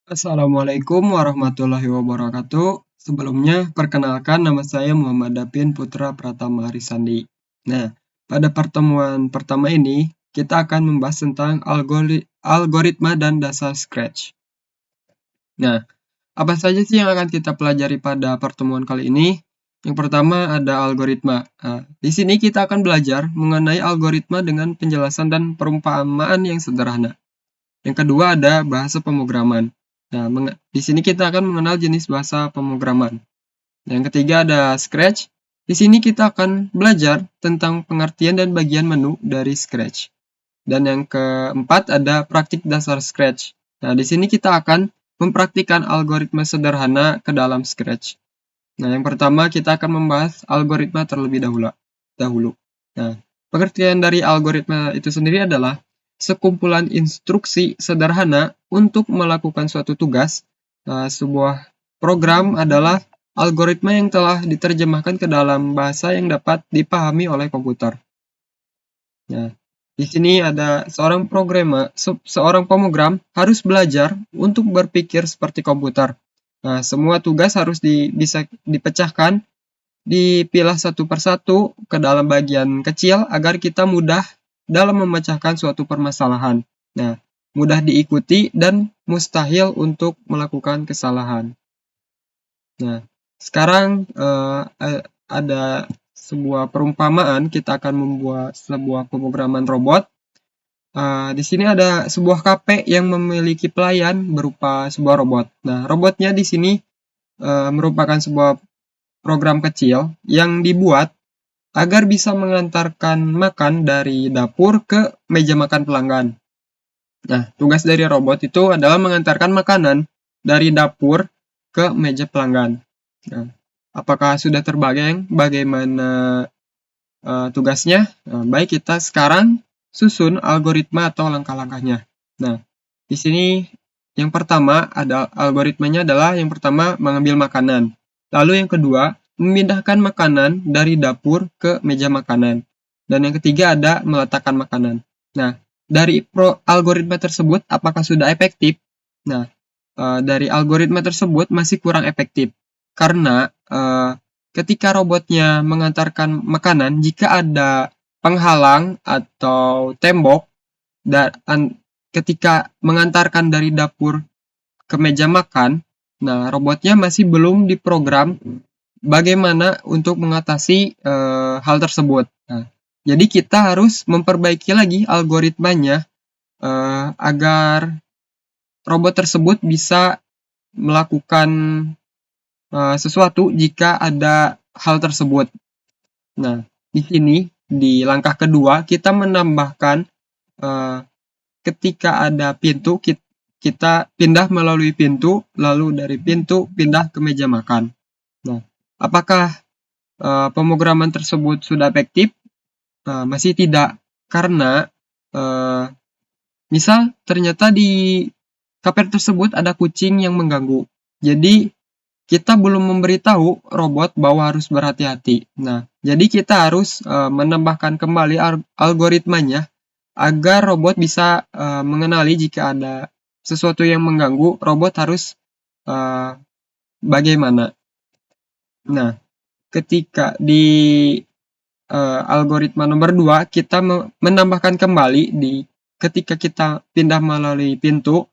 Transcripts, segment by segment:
Assalamualaikum warahmatullahi wabarakatuh. Sebelumnya, perkenalkan nama saya Muhammad Dapin Putra Pratama Arisandi. Nah, pada pertemuan pertama ini, kita akan membahas tentang algoritma dan dasar Scratch. Nah, apa saja sih yang akan kita pelajari pada pertemuan kali ini? Yang pertama ada algoritma. Nah, di sini kita akan belajar mengenai algoritma dengan penjelasan dan perumpamaan yang sederhana. Yang kedua ada bahasa pemrograman. Nah, di sini kita akan mengenal jenis bahasa pemrograman. Yang ketiga ada Scratch. Di sini kita akan belajar tentang pengertian dan bagian menu dari Scratch. Dan yang keempat ada praktik dasar Scratch. Nah, di sini kita akan mempraktikkan algoritma sederhana ke dalam Scratch. Nah, yang pertama kita akan membahas algoritma terlebih dahulu. Nah, pengertian dari algoritma itu sendiri adalah sekumpulan instruksi sederhana untuk melakukan suatu tugas. Nah, sebuah program adalah algoritma yang telah diterjemahkan ke dalam bahasa yang dapat dipahami oleh komputer. Nah, di sini ada seorang pemrogram harus belajar untuk berpikir seperti komputer. Nah, semua tugas harus bisa dipecahkan, dipilah satu persatu ke dalam bagian kecil agar kita mudah dalam memecahkan suatu permasalahan. Nah, mudah diikuti dan mustahil untuk melakukan kesalahan. Nah, sekarang ada sebuah perumpamaan, kita akan membuat sebuah pemrograman robot. Di sini ada sebuah kafe yang memiliki pelayan berupa sebuah robot. Nah, robotnya di sini merupakan sebuah program kecil yang dibuat agar bisa mengantarkan makan dari dapur ke meja makan pelanggan. Nah, tugas dari robot itu adalah mengantarkan makanan dari dapur ke meja pelanggan. Nah, apakah sudah terbayang bagaimana tugasnya? Nah, baik, kita sekarang susun algoritma atau langkah-langkahnya. Nah, di sini yang pertama ada algoritmanya adalah yang pertama mengambil makanan. Lalu yang kedua, memindahkan makanan dari dapur ke meja makanan. Dan yang ketiga ada meletakkan makanan. Nah, dari algoritma tersebut apakah sudah efektif? Nah, dari algoritma tersebut masih kurang efektif. Karena ketika robotnya mengantarkan makanan, jika ada penghalang atau tembok, dan ketika mengantarkan dari dapur ke meja makan, nah robotnya masih belum diprogram bagaimana untuk mengatasi hal tersebut. Nah, jadi kita harus memperbaiki lagi algoritmanya agar robot tersebut bisa melakukan sesuatu jika ada hal tersebut. Nah, di sini di langkah kedua kita menambahkan ketika ada pintu kita pindah melalui pintu, lalu dari pintu pindah ke meja makan. Nah, apakah pemrograman tersebut sudah efektif? Masih tidak, karena misal ternyata di kafe tersebut ada kucing yang mengganggu. Jadi kita belum memberitahu robot bahwa harus berhati-hati. Nah, jadi kita harus menambahkan kembali algoritmanya agar robot bisa mengenali jika ada sesuatu yang mengganggu, robot harus bagaimana. Nah, ketika di algoritma nomor 2, kita menambahkan kembali ketika kita pindah melalui pintu,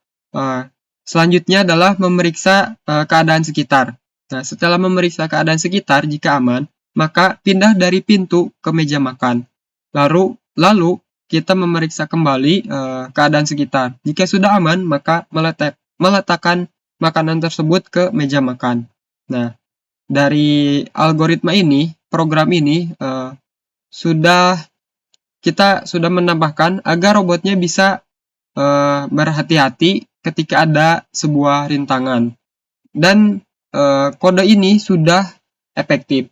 selanjutnya adalah memeriksa keadaan sekitar. Nah, setelah memeriksa keadaan sekitar, jika aman, maka pindah dari pintu ke meja makan. Lalu kita memeriksa kembali keadaan sekitar. Jika sudah aman, maka meletakkan makanan tersebut ke meja makan. Nah, dari algoritma ini, program ini kita sudah menambahkan agar robotnya bisa berhati-hati ketika ada sebuah rintangan. Dan kode ini sudah efektif.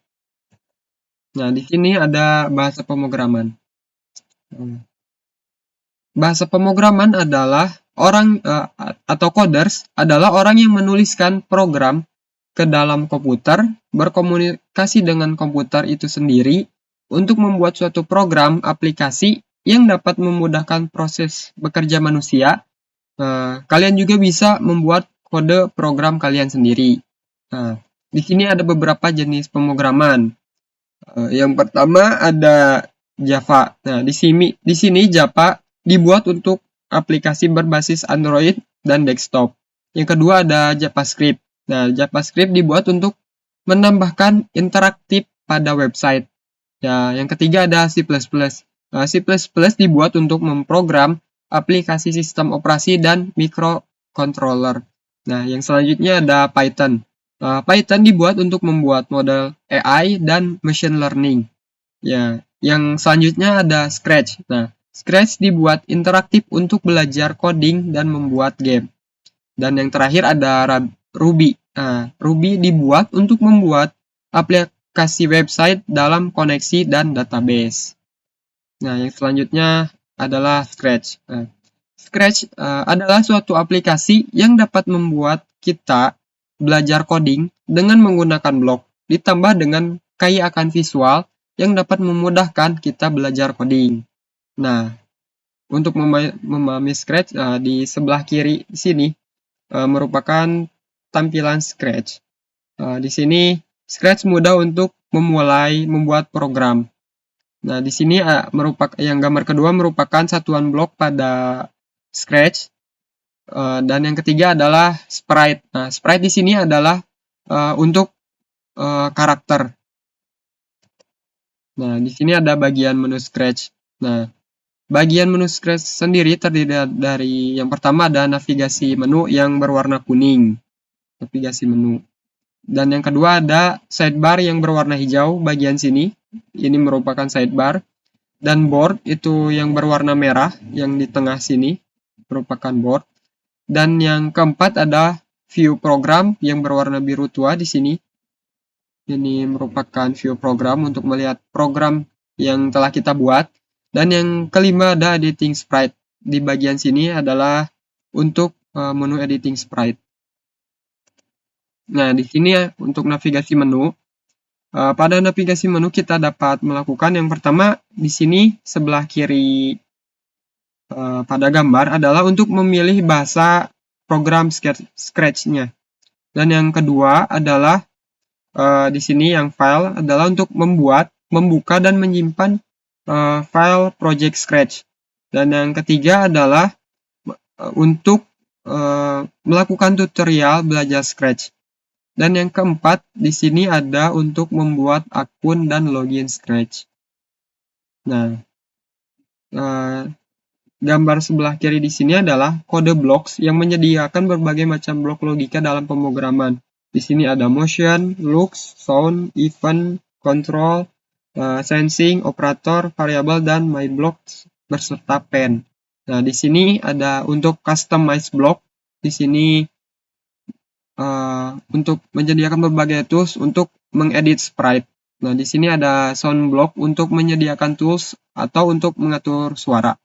Nah, di sini ada bahasa pemrograman. Bahasa pemrograman adalah orang atau coders adalah orang yang menuliskan program ke dalam komputer, berkomunikasi dengan komputer itu sendiri untuk membuat suatu program aplikasi yang dapat memudahkan proses bekerja manusia. Kalian juga bisa membuat kode program kalian sendiri. Nah, di sini ada beberapa jenis pemrograman. Yang pertama ada Java. Nah, di sini Java dibuat untuk aplikasi berbasis Android dan desktop. Yang kedua ada JavaScript. Nah, JavaScript dibuat untuk menambahkan interaktif pada website. Ya, yang ketiga ada C++. Nah, C++ dibuat untuk memprogram aplikasi sistem operasi dan microcontroller. Nah, yang selanjutnya ada Python. Python dibuat untuk membuat model AI dan machine learning. Ya, yang selanjutnya ada Scratch. Nah, Scratch dibuat interaktif untuk belajar coding dan membuat game. Dan yang terakhir ada Ruby. Nah, Ruby dibuat untuk membuat aplikasi website dalam koneksi dan database. Nah, yang selanjutnya adalah Scratch. Nah, Scratch adalah suatu aplikasi yang dapat membuat kita belajar coding dengan menggunakan blok, ditambah dengan kaya akan visual yang dapat memudahkan kita belajar coding. Nah, untuk memahami Scratch, di sebelah kiri sini merupakan tampilan Scratch. Di sini Scratch mudah untuk memulai membuat program. Nah, di sini yang gambar kedua merupakan satuan blok pada Scratch. Dan yang ketiga adalah sprite. Nah, sprite di sini adalah untuk karakter. Nah, di sini ada bagian menu Scratch. Nah, bagian menu Scratch sendiri terdiri dari yang pertama ada navigasi menu yang berwarna kuning. Navigasi menu. Dan yang kedua ada sidebar yang berwarna hijau bagian sini. Ini merupakan sidebar. Dan board itu yang berwarna merah yang di tengah sini merupakan board. Dan yang keempat ada view program yang berwarna biru tua di sini. Ini merupakan view program untuk melihat program yang telah kita buat. Dan yang kelima ada editing sprite. Di bagian sini adalah untuk menu editing sprite. Nah, di sini ya untuk navigasi menu. Pada navigasi menu kita dapat melakukan yang pertama di sini sebelah kiri pada gambar adalah untuk memilih bahasa program Scratch-nya. Dan yang kedua adalah di sini yang file adalah untuk membuka dan menyimpan file project Scratch. Dan yang ketiga adalah untuk melakukan tutorial belajar Scratch. Dan yang keempat, di sini ada untuk membuat akun dan login Scratch. Nah, gambar sebelah kiri di sini adalah kode blocks yang menyediakan berbagai macam blok logika dalam pemrograman. Di sini ada motion, looks, sound, event, control, sensing, operator, variable, dan my blocks beserta pen. Nah, di sini ada untuk customize block. Di sini untuk menyediakan berbagai tools untuk mengedit sprite. Nah, di sini ada sound block untuk menyediakan tools atau untuk mengatur suara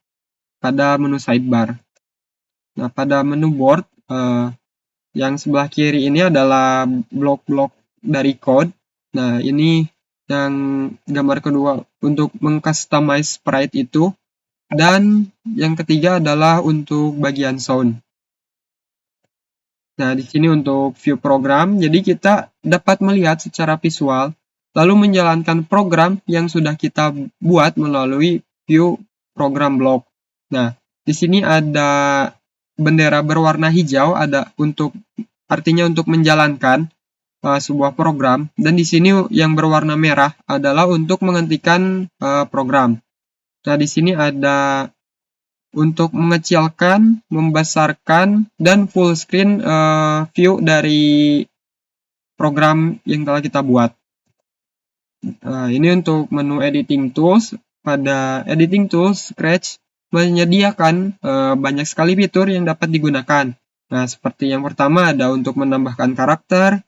pada menu sidebar. Nah, pada menu board yang sebelah kiri ini adalah blok-blok dari code. Nah, ini yang gambar kedua untuk mengcustomize sprite itu. Dan yang ketiga adalah untuk bagian sound. Nah, di sini untuk view program, jadi kita dapat melihat secara visual, lalu menjalankan program yang sudah kita buat melalui view program block. Nah, di sini ada bendera berwarna hijau, artinya untuk menjalankan sebuah program, dan di sini yang berwarna merah adalah untuk menghentikan program. Nah, di sini ada untuk mengecilkan, membesarkan, dan full screen view dari program yang telah kita buat. Ini untuk menu editing tools. Pada editing tools, Scratch menyediakan banyak sekali fitur yang dapat digunakan. Nah, seperti yang pertama ada untuk menambahkan karakter.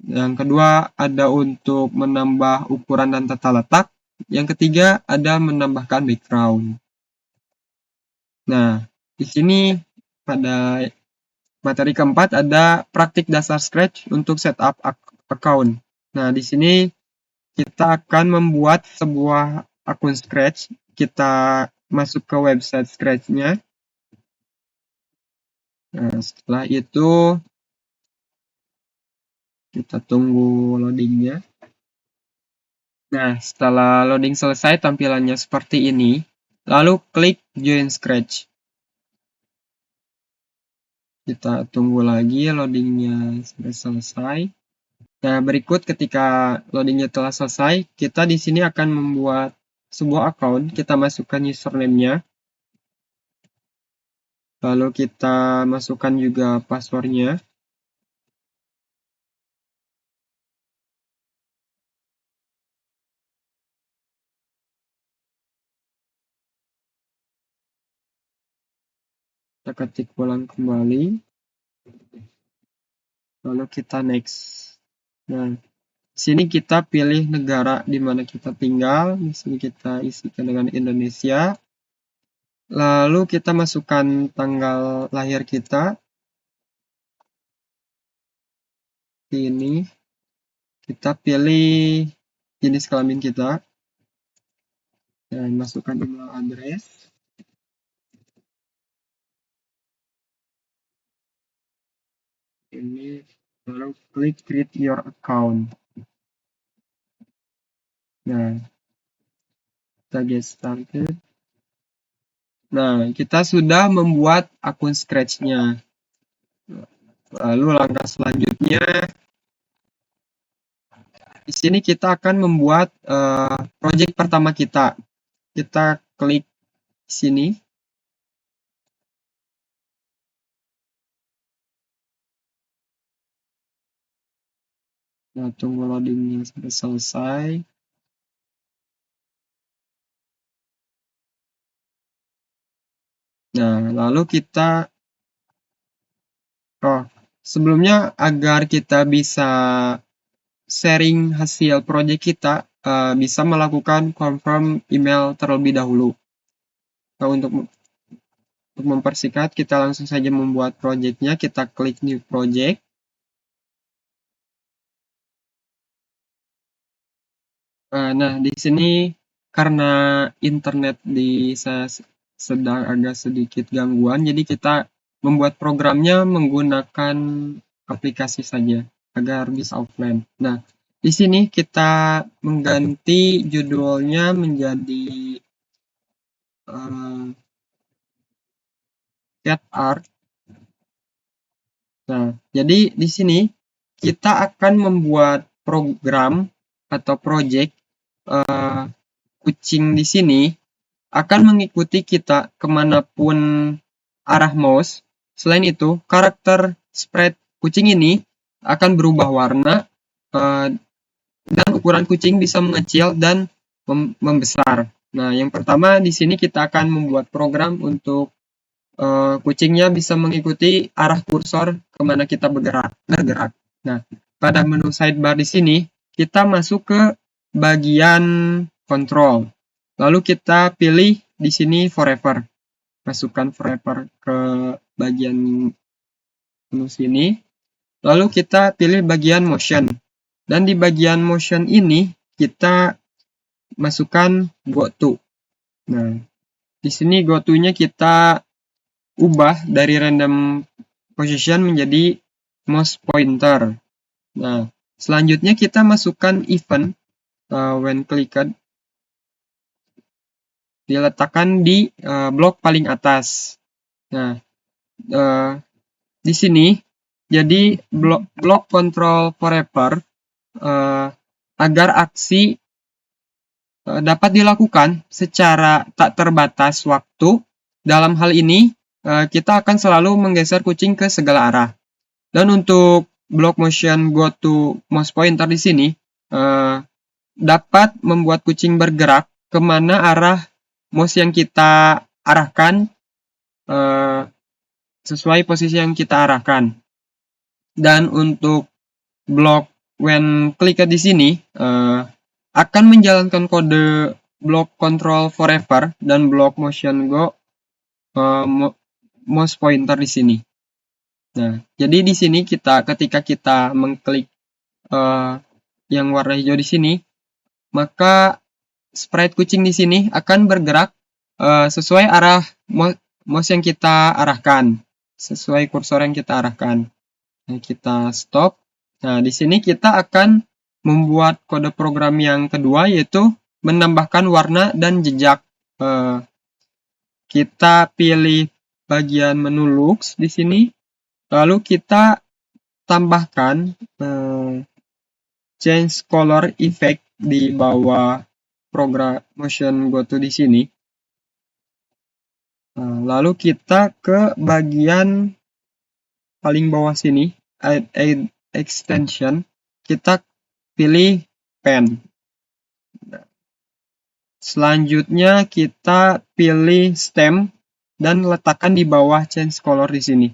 Yang kedua ada untuk menambah ukuran dan tata letak. Yang ketiga ada menambahkan background. Nah, di sini pada materi keempat ada praktik dasar Scratch untuk setup account. Nah, di sini kita akan membuat sebuah akun Scratch. Kita masuk ke website Scratch-nya. Nah, setelah itu Kita tunggu loadingnya. Nah, setelah loading selesai tampilannya seperti ini, lalu klik Join Scratch. Kita tunggu lagi loadingnya sampai selesai. Nah, berikut ketika loadingnya telah selesai, kita di sini akan membuat sebuah account. Kita masukkan username-nya. Lalu kita masukkan juga passwordnya. Kita ketik ulang kembali. Lalu kita next. Nah, di sini kita pilih negara di mana kita tinggal. Di sini kita isikan dengan Indonesia. Lalu kita masukkan tanggal lahir kita. Ini kita pilih jenis kelamin kita. Dan masukkan email address. Ini lalu klik create your account. Nah, kita get started. Nah, kita sudah membuat akun Scratch-nya. Lalu langkah selanjutnya, di sini kita akan membuat project pertama kita. Kita klik sini. Nah, tunggu loadingnya sampai selesai. Nah, lalu kita sebelumnya agar kita bisa sharing hasil project kita, bisa melakukan confirm email terlebih dahulu. Nah, untuk mempersingkat, kita langsung saja membuat projectnya. Kita klik new project. Nah, di sini karena internet di saya sedang agak sedikit gangguan, jadi kita membuat programnya menggunakan aplikasi saja agar bisa offline. Nah, di sini kita mengganti judulnya menjadi cat art. Nah, jadi di sini kita akan membuat program atau project kucing di sini akan mengikuti kita kemanapun arah mouse. Selain itu, karakter sprite kucing ini akan berubah warna dan ukuran kucing bisa mengecil dan membesar. Nah, yang pertama di sini kita akan membuat program untuk kucingnya bisa mengikuti arah kursor kemana kita bergerak. Nah, pada menu sidebar di sini kita masuk ke bagian control. Lalu kita pilih di sini forever. Masukkan forever ke bagian menu sini. Lalu kita pilih bagian motion. Dan di bagian motion ini kita masukkan go to. Nah, di sini go to-nya kita ubah dari random position menjadi mouse pointer. Nah, selanjutnya kita masukkan event when clicked, diletakkan di blok paling atas. Nah, di sini jadi blok control forever agar aksi dapat dilakukan secara tak terbatas waktu. Dalam hal ini kita akan selalu menggeser kucing ke segala arah. Dan untuk block motion go to mouse pointer di sini dapat membuat kucing bergerak kemana arah mouse yang kita arahkan sesuai posisi yang kita arahkan. Dan untuk block when clicked di sini akan menjalankan kode block control forever dan block motion go mouse pointer di sini. Nah, jadi di sini ketika kita mengklik yang warna hijau di sini, maka sprite kucing di sini akan bergerak sesuai arah mouse yang kita arahkan, sesuai kursor yang kita arahkan. Nah, kita stop, Nah, di sini kita akan membuat kode program yang kedua, yaitu menambahkan warna dan jejak. Kita pilih bagian menu Lux di sini, lalu kita tambahkan change color effect di bawah program motion goto di sini. Lalu kita ke bagian paling bawah sini, add extension, kita pilih pen. Selanjutnya kita pilih stem dan letakkan di bawah change color di sini.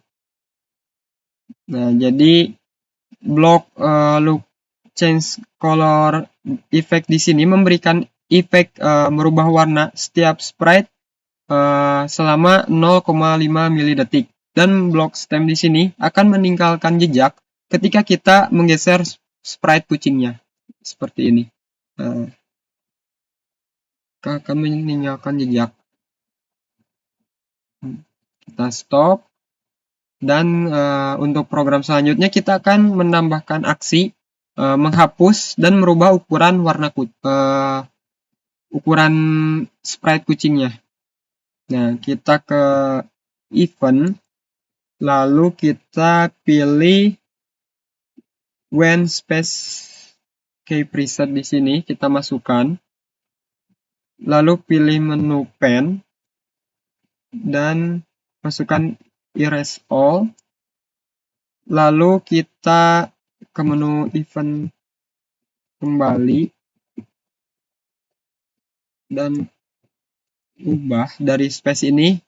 Nah, jadi blok look change color effect di sini memberikan efek merubah warna setiap sprite selama 0,5 milidetik. Dan blok stem di sini akan meninggalkan jejak ketika kita menggeser sprite kucingnya. Seperti ini. Akan meninggalkan jejak. Kita stop. Dan untuk program selanjutnya kita akan menambahkan aksi menghapus dan merubah ukuran warna ukuran sprite kucingnya. Nah, kita ke event, lalu kita pilih when space key preset di sini kita masukkan, lalu pilih menu pen dan masukkan erase all, lalu kita ke menu event kembali dan ubah dari space ini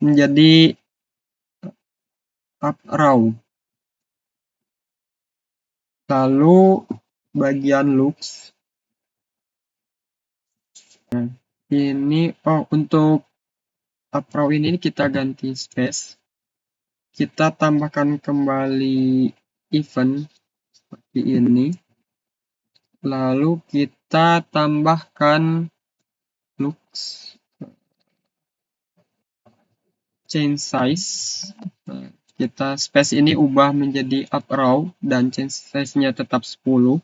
menjadi up arrow. Lalu bagian looks. Nah, ini untuk up arrow ini kita ganti space. Kita tambahkan kembali event seperti ini. Lalu kita tambahkan looks, change size. Nah, kita space ini ubah menjadi up arrow dan change size-nya tetap 10.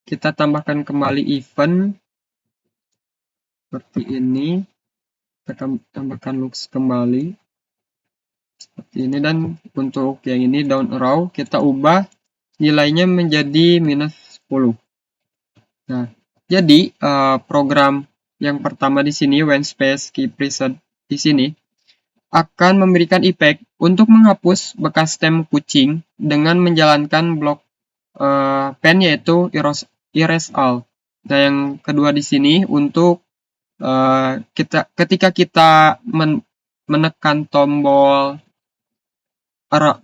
Kita tambahkan kembali event seperti ini. Kita tambahkan looks kembali seperti ini, dan untuk yang ini down arrow kita ubah nilainya menjadi -10. Nah, jadi program yang pertama di sini when space key preset di sini akan memberikan efek untuk menghapus bekas stem kucing dengan menjalankan blok pen yaitu erase all. Nah, yang kedua di sini untuk ketika kita menekan tombol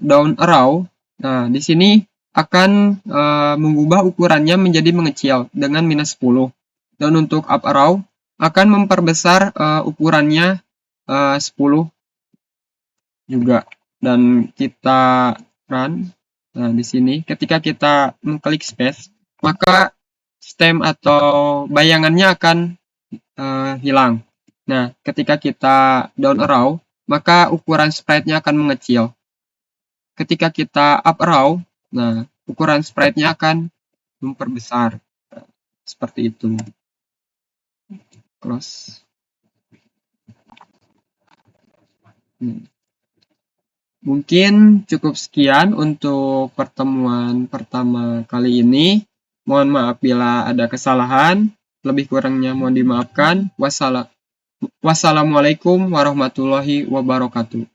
down arrow, nah di sini akan mengubah ukurannya menjadi mengecil dengan -10. Dan untuk up arrow akan memperbesar ukurannya 10 juga. Dan kita run. Nah, di sini ketika kita mengklik space, maka stem atau bayangannya akan hilang. Nah, ketika kita down arrow, maka ukuran sprite-nya akan mengecil. Ketika kita up arrow, nah, ukuran sprite-nya akan memperbesar. Seperti itu. Close. Mungkin cukup sekian untuk pertemuan pertama kali ini. Mohon maaf bila ada kesalahan. Lebih kurangnya mohon dimaafkan. Wassalamualaikum warahmatullahi wabarakatuh.